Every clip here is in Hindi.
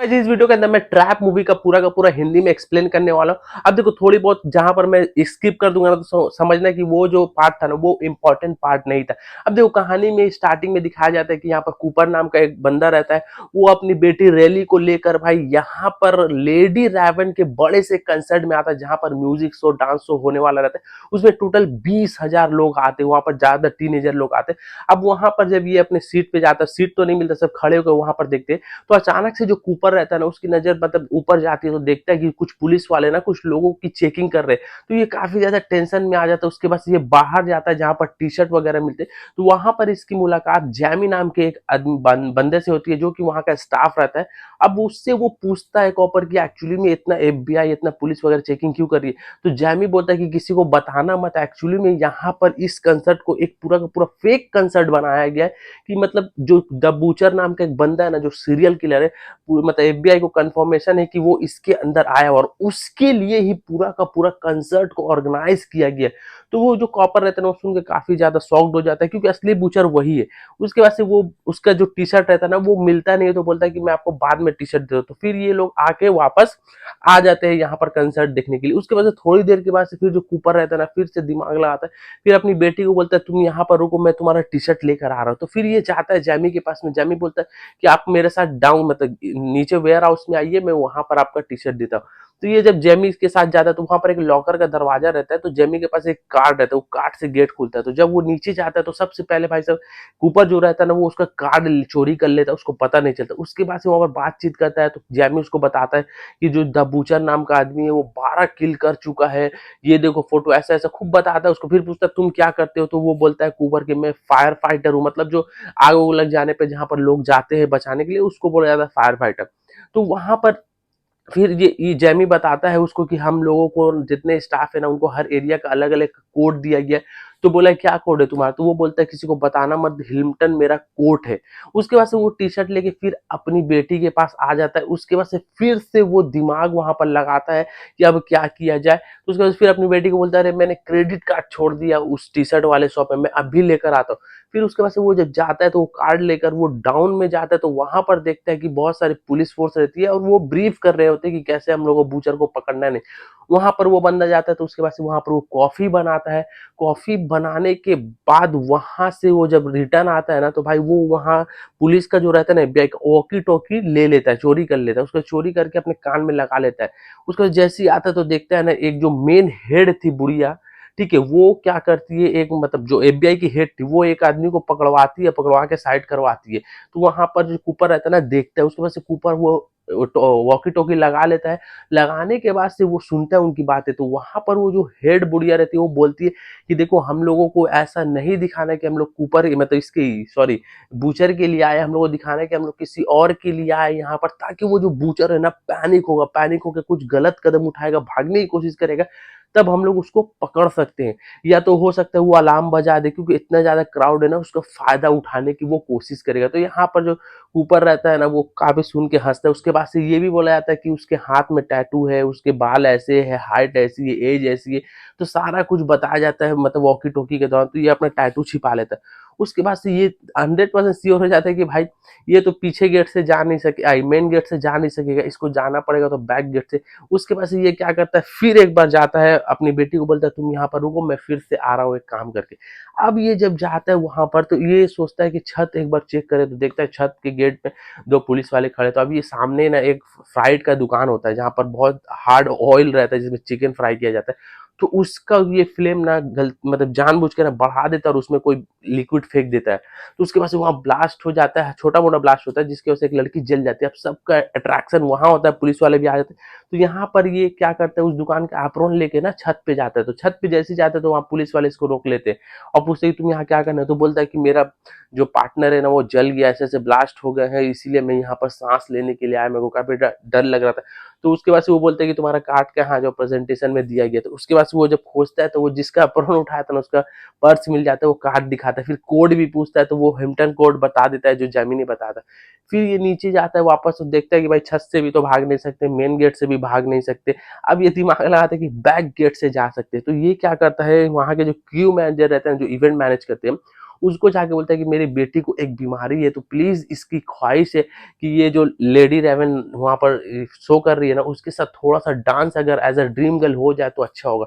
आज इस वीडियो के अंदर मैं ट्रैप मूवी का पूरा हिंदी में एक्सप्लेन करने वाला हूँ। अब देखो थोड़ी बहुत जहां पर मैं स्किप कर दूंगा ना तो समझना कि वो जो पार्ट था ना वो इंपॉर्टेंट पार्ट नहीं था। अब देखो कहानी में स्टार्टिंग में दिखाया जाता है कि यहाँ पर कूपर नाम का एक बंदा रहता है। वो अपनी बेटी रैली को लेकर भाई यहाँ पर लेडी रैवन के बड़े से कंसर्ट में आता है जहां पर म्यूजिक शो डांस शो होने वाला रहता है। उसमें टोटल 20,000 लोग आते हैं, वहां पर ज्यादा टीनेजर लोग आते हैं। अब वहां पर जब ये अपने सीट पे जाता है, सीट तो नहीं मिलता, सब खड़े होकर वहां पर देखते हैं। तो अचानक से जो कूपर रहता है ना उसकी नजर मतलब ऊपर जाती है तो देखता है कि कुछ पुलिस वाले ना कुछ लोगों की चेकिंग कर रहे हैं। तो ये काफी ज्यादा टेंशन में आ जाता है। उसके बाद ये बाहर जाता है जहां पर टी शर्ट वगैरह मिलते हैं। तो वहां पर इसकी मुलाकात जैमी नाम के एक बंदे से होती है जो कि वहां का स्टाफ रहता है। अब उससे वो पूछता है कॉपर की एक्चुअली में इतना एफबीआई इतना पुलिस वगैरह चेकिंग क्यों कर रही है। तो जैमी बोलता है कि किसी को बताना मत, एक्चुअली में यहाँ पर इस कंसर्ट को एक पूरा का पूरा फेक कंसर्ट बनाया गया है। कि मतलब जो द बूचर नाम का एक बंदा है ना जो सीरियल किलर है, मतलब एफबीआई को कंफर्मेशन है कि वो इसके अंदर आया और उसके लिए ही पूरा का पूरा कंसर्ट को ऑर्गेनाइज किया गया। तो वो जो कॉपर रहता है ना वो सुन के काफी ज्यादा शॉक्ड हो जाता है क्योंकि असली बूचर वही है। उसके बाद से वो उसका जो टी शर्ट रहता है ना वो मिलता नहीं है तो बोलता है कि मैं आपको बाद में टी शर्ट दे दो। तो फिर ये लोग आके वापस आ जाते हैं यहाँ पर कंसर्ट देखने के लिए। उसके बाद से थोड़ी देर के बाद से फिर जो कूपर रहता है ना फिर से दिमाग लगाता है। फिर अपनी बेटी को बोलता है तुम यहाँ पर रुको, मैं तुम्हारा टी शर्ट लेकर आ रहा हूँ। तो फिर ये जाता है जैमी के पास में। जैमी बोलता है कि आप मेरे साथ डाउन मतलब नीचे वेयर हाउस में आइए, मैं वहां पर आपका टी शर्ट देता हूँ। तो ये जब जेमी के साथ जाता है तो वहां पर एक लॉकर का दरवाजा रहता है। तो जेमी के पास एक कार्ड रहता है, वो कार्ड से गेट खुलता है। तो जब वो नीचे जाता है तो सबसे पहले भाई साहब कूपर जो रहता है ना वो उसका कार्ड चोरी कर लेता है, उसको पता नहीं चलता। उसके बाद से वहां पर बातचीत करता है तो जेमी उसको बताता है कि जो दबूचर नाम का आदमी है वो 12 किल कर चुका है। ये देखो फोटो, ऐसा ऐसा खूब बताता है उसको। फिर पूछता है तुम क्या करते हो। तो वो बोलता है कूपर कि मैं फायर फाइटर हूँ, मतलब जो आग उग लग जाने पे जहां पर लोग जाते हैं बचाने के लिए उसको बोला जाता है फायर फाइटर। तो वहां पर फिर ये जैमी बताता है उसको कि हम लोगों को जितने स्टाफ है ना उनको हर एरिया का अलग अलग कोड दिया गया है। तो बोला क्या कोड है तुम्हारा। तो वो बोलता है किसी को बताना मत, हिल्टन मेरा कोट है। उसके बाद से वो टी शर्ट लेके फिर अपनी बेटी के पास आ जाता है। उसके बाद से फिर से वो दिमाग वहां पर लगाता है कि अब क्या किया जाए। तो उसके बाद फिर अपनी बेटी को बोलता है अरे मैंने क्रेडिट कार्ड छोड़ दिया उस टी शर्ट वाले शॉप में, मैं अभी लेकर आता हूँ। फिर उसके बाद से वो जब जाता है तो वो कार्ड लेकर वो डाउन में जाता है। तो वहां पर देखता है कि बहुत सारी पुलिस फोर्स रहती है और वो ब्रीफ कर रहे होते हैं कि कैसे हम लोगों को बूचर को पकड़ना है। नहीं, वहां पर वो बंदा जाता है तो उसके बाद से वहां पर वो कॉफी बनाता है। कॉफी बनाने के बाद वहां से वो जब रिटर्न आता है ना तो भाई वो वहां पुलिस का जो रहता है ना वॉकी टॉकी ले लेता है, चोरी कर लेता है। उसका चोरी करके अपने कान में लगा लेता है। उसका जैसे ही आता है तो देखता है ना एक जो मेन हेड थी बुढ़िया, ठीक है, वो क्या करती है, एक मतलब जो एफबीआई की हेड थी वो एक आदमी को पकड़वाती है, पकड़वा के साइड करवाती है। तो वहां पर जो कूपर रहता है ना देखता है। उसके बाद से कूपर वो वॉकी टॉकी लगा लेता है। लगाने के बाद से वो सुनता है उनकी बातें। तो वहां पर वो जो हेड बुढ़िया रहती है वो बोलती है कि देखो हम लोगों को ऐसा नहीं दिखाना है कि हम लोग कूपर मतलब इसके सॉरी बूचर के लिए आए, हम लोग को दिखाना है कि हम लोग किसी और के लिए आए यहाँ पर, ताकि वो जो बूचर है ना पैनिक होगा, पैनिक होकर कुछ गलत कदम उठाएगा, भागने की कोशिश करेगा, तब हम लोग उसको पकड़ सकते हैं। या तो हो सकता है वो अलार्म बजा दे क्योंकि इतना ज्यादा क्राउड है ना, उसका फायदा उठाने की वो कोशिश करेगा। तो यहाँ पर जो ऊपर रहता है ना वो काफी सुन के हंसता है। उसके बाद से ये भी बोला जाता है कि उसके हाथ में टैटू है, उसके बाल ऐसे है, हाइट ऐसी है, एज ऐसी है। तो सारा कुछ बताया जाता है मतलब वॉकी टॉकी के दौरान। तो ये अपना टैटू छिपा लेता है। उसके बाद से ये 100% श्योर हो जाता है कि भाई ये तो पीछे गेट से जा नहीं सके, आई मेन गेट से जा नहीं सकेगा, इसको जाना पड़ेगा तो बैक गेट से। उसके बाद से ये क्या करता है फिर एक बार जाता है अपनी बेटी को बोलता है तुम यहाँ पर रुको, मैं फिर से आ रहा हूँ एक काम करके। अब ये जब जाता है वहां पर तो ये सोचता है कि छत एक बार चेक करे। तो देखता है छत के गेट पे दो पुलिस वाले खड़े। तो अब ये सामने ना एक फ्राइड का दुकान होता है जहां पर बहुत हार्ड ऑयल रहता है जिसमें चिकन फ्राई किया जाता है। तो उसका ये फ्लेम ना गलत मतलब जानबूझ के ना बढ़ा देता है और उसमें कोई लिक्विड फेंक देता है। तो उसके बाद से वहां ब्लास्ट हो जाता है, छोटा मोटा ब्लास्ट होता है जिसकी वजह से एक लड़की जल जाती है। अब सबका अट्रैक्शन वहां होता है, पुलिस वाले भी आ जाते हैं। तो यहाँ पर ये क्या करता है उस दुकान का एप्रोन लेके ना छत पे जाता है। तो छत पे जैसे ही जाता है तो वहाँ पुलिस वाले इसको रोक लेते हैं और पूछते हैं तुम यहाँ क्या करना है। तो बोलता है कि मेरा जो पार्टनर है ना वो जल गया, ऐसे ऐसे ब्लास्ट हो गए हैं, इसीलिए मैं यहाँ पर सांस लेने के लिए आया, मेरे को काफी डर लग रहा था। तो उसके बाद से वो बोलते हैं कि तुम्हारा कार्ड कहाँ जो प्रेजेंटेशन में दिया गया। तो उसके बाद से वो जब खोजता है तो वो जिसका अपहरण उठाया था ना उसका पर्स मिल जाता है, वो कार्ड दिखाता है। फिर कोड भी पूछता है तो वो हिम्टन कोड बता देता है जो जैमी ने बताया था। फिर ये नीचे जाता है वापस तो देखता है कि भाई छत से भी तो भाग नहीं सकते, मेन गेट से भी भाग नहीं सकते। अब ये दिमाग लगाता है कि बैक गेट से जा सकते हैं। तो ये क्या करता है वहां के जो क्यू मैनेजर रहते हैं जो इवेंट मैनेज करते हैं उसको जाके बोलता है कि मेरी बेटी को एक बीमारी है, तो प्लीज़ इसकी ख्वाहिश है कि ये जो लेडी रेवन वहाँ पर शो कर रही है ना, उसके साथ थोड़ा-सा डांस अगर एज़ अ ड्रीम गर्ल हो जाए तो अच्छा होगा।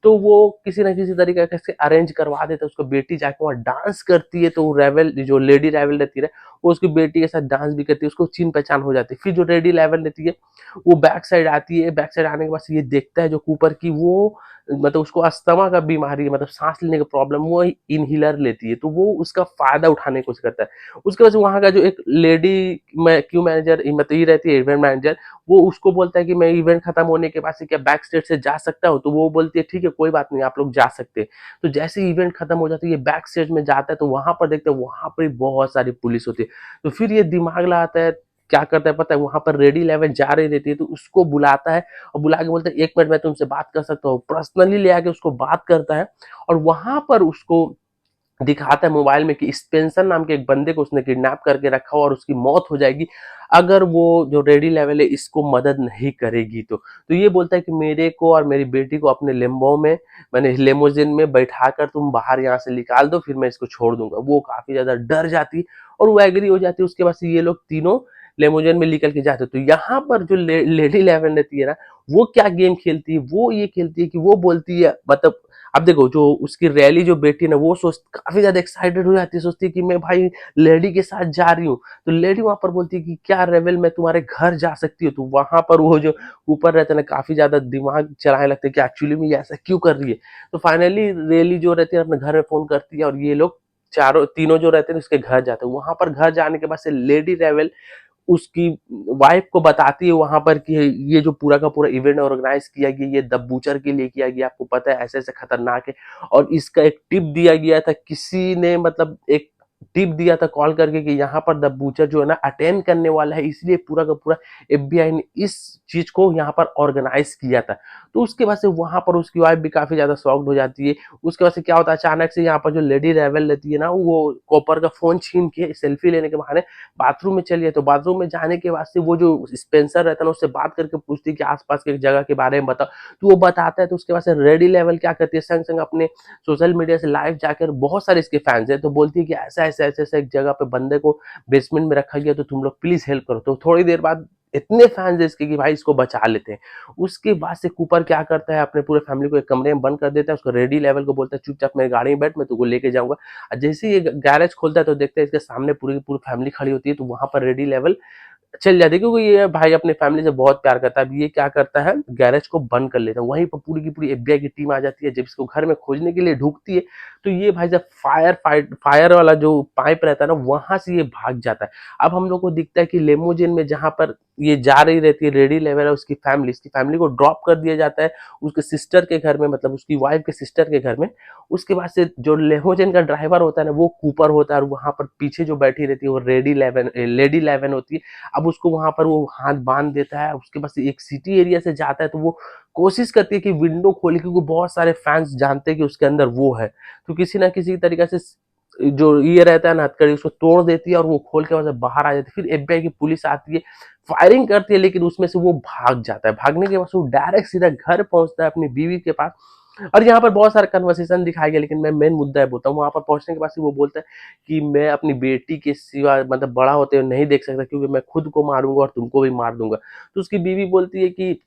तो वो किसी न किसी तरीके से अरेंज करवा देता है, उसको बेटी जाके वहाँ डांस करती है, तो वो रेबेल जो लेडी रेबेल रहती है, वो उसकी बेटी के साथ डांस भी करती है, उसको चिन-पहचान हो जाती है। फिर जो लेडी रेबेल रहती है, वो बैक साइड आती है, बैक साइड आने के बाद से ये देखता है जो कूपर की वो मतलब उसको अस्थमा का बीमारी है, मतलब सांस लेने का प्रॉब्लम, वो इनहेलर लेती है, तो वो उसका फायदा उठाने की कोशिश करता है। उसके बाद से वहाँ का जो एक लेडी क्यू मैनेजर मतलब ये रहती है इवेंट मैनेजर, वो उसको बोलता है कि मैं इवेंट खत्म होने के बाद से क्या बैक स्टेज से जा सकता हूँ, तो वो बोलती है ठीक है कोई बात नहीं आप लोग जा सकते हैं। तो जैसे ही इवेंट खत्म हो जाता है ये बैक स्टेज में जाता है, तो वहां पर देखते हैं वहां पर बहुत सारी पुलिस होती है। तो फिर ये दिमाग लगाता है, क्या करता है पता है, वहां पर रेडी लेवल जा रही रहती है, तो उसको बुलाता है और बुला के बोलता है 1 मिनट मैं तुमसे बात कर सकता हूँ, पर्सनली ले आके उसको बात करता है। और वहां पर उसको दिखाता है मोबाइल में कि स्पेंसर नाम के एक बंदे को उसने किडनैप करके रखा हुआ और उसकी मौत हो जाएगी अगर वो जो रेडी लेवल है इसको मदद नहीं करेगी। तो ये बोलता है कि मेरे को और मेरी बेटी को अपने लेम्बो में मैंने लेमोजिन में बैठाकर तुम बाहर यहाँ से निकाल दो, फिर मैं इसको छोड़ दूंगा। वो काफी ज्यादा डर जाती है और वो एग्री हो जाती है। उसके बाद से ये लोग तीनों लेमोजिन में निकल के जाते हैं। तो यहाँ पर जो लेडी लेवल रहती है ना, वो क्या गेम खेलती है, वो ये खेलती है कि वो बोलती है मतलब अब देखो जो उसकी रैली जो बेटी है ना, वो सोच काफी ज्यादा एक्साइटेड हो जाती है, सोचती है कि मैं भाई लेडी के साथ जा रही हूँ। तो लेडी वहां पर बोलती है कि क्या रेवल मैं तुम्हारे घर जा सकती हूँ। तो वहां पर वो जो ऊपर रहता है ना काफी ज्यादा दिमाग चलाने लगते हैं कि एक्चुअली में ये ऐसा क्यों कर रही है। तो फाइनली रैली जो रहती है अपने घर में फोन करती है और ये लोग चारों तीनों जो रहते हैं उसके घर जाते हैं। वहां पर घर जाने के बाद से लेडी रेवल उसकी वाइफ को बताती है वहां पर कि ये जो पूरा का पूरा इवेंट ऑर्गेनाइज किया गया ये द बूचर के लिए किया गया, आपको पता है ऐसे ऐसे खतरनाक है। और इसका एक टिप दिया गया था, किसी ने मतलब एक टिप दिया था कॉल करके कि यहाँ पर द बूचर जो है ना अटेंड करने वाला है, इसलिए पूरा का पूरा एफबीआई ने इस चीज को यहाँ पर ऑर्गेनाइज किया था। तो उसके बाद से वहां पर उसकी वाइफ भी काफी ज्यादा शॉक्ड हो जाती है। उसके बाद से क्या होता है अचानक से यहाँ पर जो लेडी रेवल रहती है ना, वो कॉपर का फोन छीन के सेल्फी लेने के बहाने बाथरूम में चली है। तो बाथरूम में जाने के बाद से वो जो स्पेंसर रहता है ना उससे बात करके पूछती है कि आसपास के जगह के बारे में बताओ। तो वो बताता है। तो उसके बाद से रेडी लेवल क्या करती है संग संग अपने सोशल मीडिया से लाइव जाकर, बहुत सारे इसके फैंस है तो बोलती है कि ऐसा ऐसा ऐसा ऐसा एक जगह पे बंदे को बेसमेंट में रखा गया, तो तुम लोग प्लीज हेल्प करो। तो थोड़ी देर बाद इतने फैंस है इसके कि भाई इसको बचा लेते हैं। उसके बाद से कूपर क्या करता है अपने पूरे फैमिली को एक कमरे में बंद कर देता है। उसको रेडी लेवल को बोलता है चुपचाप मेरी गाड़ी में बैठ, मैं तुमको लेके जाऊंगा। और जैसे ही ये गैरेज खोलता है तो देखते हैं इसके सामने पूरी की पूरी फैमिली खड़ी होती है। तो वहां पर रेडी लेवल चल जाती है क्योंकि ये भाई अपने फैमिली से बहुत प्यार करता है। अब ये क्या करता है गैरेज को बंद कर लेता है। वहीं पर पूरी की पूरी एफबीआई की टीम आ जाती है। जब इसको घर में खोजने के लिए ढूंढती है तो ये भाई जब फायर वाला जो पाइप रहता है ना वहां से ये भाग जाता है। अब हम लोग को दिखता है कि लेमोजिन में जहां पर ये जा रही रहती है रेडी लेवल है उसकी फैमिली को ड्रॉप कर दिया जाता है उसके सिस्टर के घर में, मतलब उसकी वाइफ के सिस्टर के घर में। उसके बाद से जो लेमोजिन का ड्राइवर होता है ना वो कूपर होता है और वहां पर पीछे जो बैठी रहती है वो लेडी लेवन होती है। अब उसको वहां पर वो हाथ बांध देता है। उसके बाद एक सिटी एरिया से जाता है तो वो कोशिश करती है कि विंडो खोले क्योंकि बहुत सारे फैंस जानते हैं कि उसके अंदर वो है। तो किसी ना किसी तरीके से जो ये रहता है ना हथकड़ी उसको तोड़ देती है और वो खोल के वहां से बाहर आ जाती है। फिर एफबीआई की पुलिस आती है, फायरिंग करती है, लेकिन उसमें से वो भाग जाता है। भागने के बाद वो डायरेक्ट सीधा घर पहुंचता है अपनी बीवी के पास। और यहाँ पर बहुत सारा कन्वर्सेशन दिखाया गया, लेकिन मैं मेन मुद्दा है बोलता हूँ। वहां पर पहुंचने के बाद वो बोलता है कि मैं अपनी बेटी के सिवा मतलब बड़ा होते हुए नहीं देख सकता क्योंकि मैं खुद को मारूंगा और तुमको भी मार दूंगा। तो उसकी बीवी बोलती है कि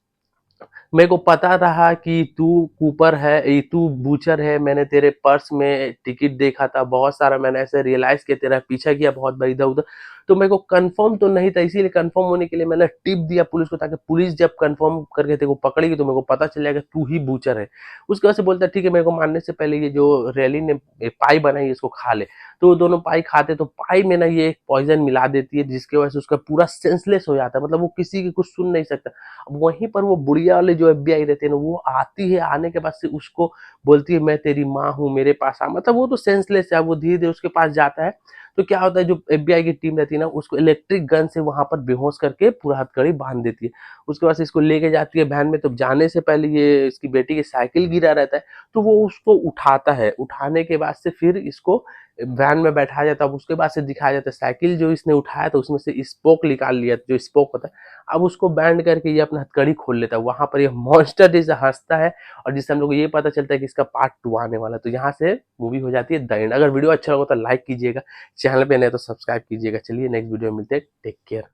मेरे को पता था कि तू कूपर है, तू बूचर है। मैंने तेरे पर्स में टिकट देखा था बहुत सारा, मैंने ऐसे रियलाइज किया तेरा पीछा किया बहुत बार इधर उधर। तो मेरे को कंफर्म तो नहीं था, इसीलिए कंफर्म होने के लिए मैंने टिप दिया पुलिस को, ताकि पुलिस जब कंफर्म करके तेरे को पकड़ेगी तो मेरे को पता चल जाएगा तू ही बूचर है। उसके बाद से बोलता है ठीक है मेरे को मारने से पहले ये जो रैली ने पाई बनाई इसको खा ले। तो वो दोनों पाई खाते तो पाई में ना ये पॉइजन मिला देती है जिसकी वजह से उसका पूरा सेंसलेस हो जाता है, मतलब वो किसी की कुछ सुन नहीं सकता। वहीं पर वो बुढ़िया वाले जो एफबीआई रहते हैं ना वो आती है, आने के बाद से उसको बोलती है मैं तेरी माँ हूँ मेरे पास आ, मतलब वो तो सेंसलेस है। वो धीरे धीरे उसके पास जाता है। तो क्या होता है जो एफबीआई की टीम रहती है ना उसको इलेक्ट्रिक गन से वहां पर बेहोश करके पूरा हथकड़ी बांध देती है। उसके बाद से इसको लेके जाती है वैन में। तो जाने से पहले ये इसकी बेटी की साइकिल गिरा रहता है तो वो उसको उठाता है। उठाने के बाद से फिर इसको वैन में बैठाया जाता है। अब उसके बाद से दिखाया जाता है साइकिल जो इसने उठाया था उसमें से स्पोक निकाल लिया, जो स्पोक होता है, अब उसको बैंड करके ये अपना हथकड़ी खोल लेता है। वहां पर ये मॉन्स्टर जैसे हंसता है और जिससे हम लोग को ये पता चलता है कि इसका पार्ट 2 आने वाला है। तो यहाँ से मूवी हो जाती है द एंड। अगर वीडियो अच्छा लगा तो लाइक कीजिएगा, चैनल पे नहीं तो सब्सक्राइब कीजिएगा। चलिए नेक्स्ट वीडियो में मिलते हैं, टेक केयर।